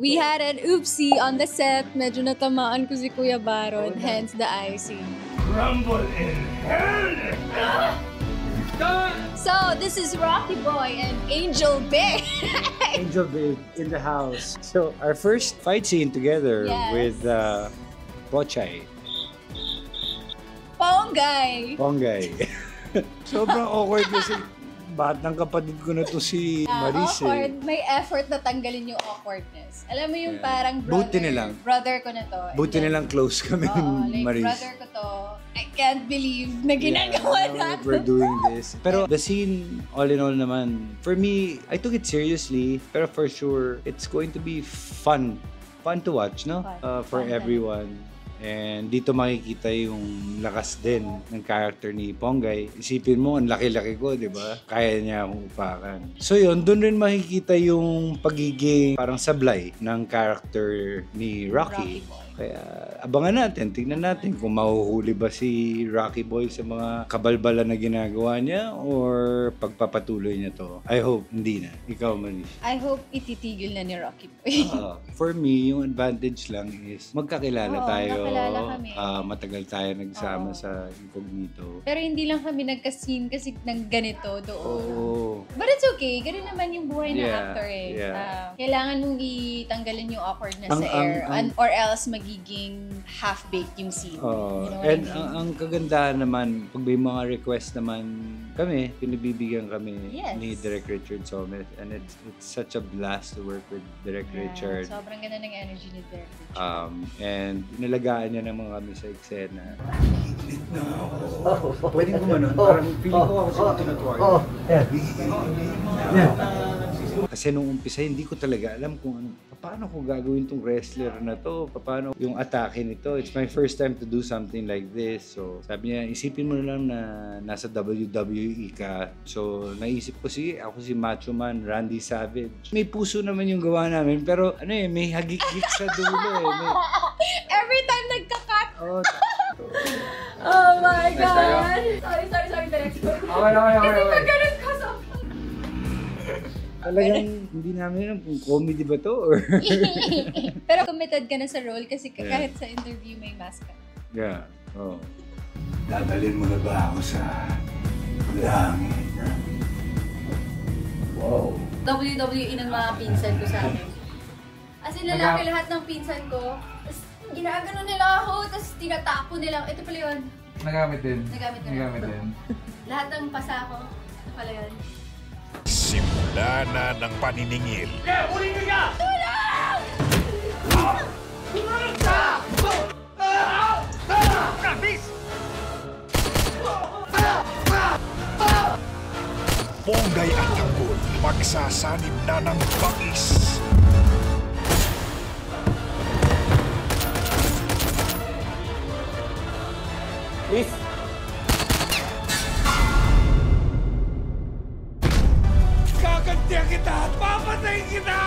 We had an oopsie on the set. Medyo natamaan ko si Kuya Baron, hence the icing. Rumble in hell! So, this is Rocky Boy and Angel Babe. Angel Babe in the house. So, our first fight scene together with Pochay. Ponggay! Ponggay. Sobrang awkward kasi batang kapatid ko na to si Maris. Awkward. May effort na tanggalin yung awkwardness. Alam mo yung parang brother ko na to. Buti na lang close kami like Maris. Brother ko to. I can't believe na ginagawa natin. We're doing this. Pero the scene, all in all naman, for me, I took it seriously. Pero for sure, it's going to be fun. Fun to watch, no? For everyone. And dito makikita yung lakas din ng character ni Ponggay. Isipin mo, ang laki-laki ko, di ba? Kaya niya akong upakan. So yun, doon rin makikita yung pagiging parang sablay ng character ni Rocky. Kaya abangan natin, tingnan natin kung mahuhuli ba si Rocky Boy sa mga kabalbalan na ginagawa niya or pagpapatuloy niya to. I hope hindi na. Ikaw, Manish. I hope ititigil na ni Rocky Boy. For me, yung advantage lang is magkakilala tayo. Magkakilala kami. Matagal tayo nagsama sa Incognito. Pero hindi lang kami nagka-scene kasi ng ganito doon. Oo. But it's okay. Ganun naman yung buhay ng actor eh. Kailangan mong itanggalin yung awkwardness sa air or else magiging half-baked yung scene. You know and ang kagandahan naman, pag may mga request naman kami, pinabibigyan kami ni Direk Richard Someth. And it's such a blast to work with Direk Richard. Sobrang ganda ng energy ni Direk Richard. And nalagaan niya naman kami sa eksena. Pwede ko man, parang feeling ko ako sa tinutuwa. Kasi nung umpisa, hindi ko talaga alam kung paano ko gagawin tong wrestler na to, paano yung atake nito. It's my first time to do something like this. So sabi niya, isipin mo na lang na nasa WWE ka. So naisip ko, sige, ako si Macho Man, Randy Savage. May puso naman yung gawa namin, pero may hagik-gik sa dulo eh. Every time nagka-cut. Oh my God! Sorry, director. Kasi magkaroon ka sa... Talagang hindi namin alam kung comedy ba to or... Pero committed ka na sa role kasi kahit sa interview may mask ka. Dadalhin mo na ba ako sa langit? Wow. WWE ng mga pinsan ko sa amin. As in, lalaki lahat ng pinsan ko. Tapos ginagano nila ako, tapos tinatapo nila. Ito pala yun. Nagamit din. Lahat ng pasa ko. Ito pala yun. Simula na ng paniningil. Uling ka! Tulong! Tulong ka! Travis! Ponggay at Tanggol magsasanib na ng bangis. Please! Kagantihan kita at papatayin kita!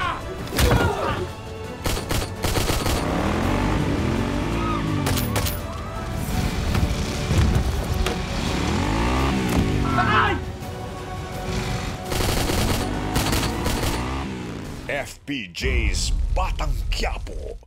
FPJ's Batang Quiapo.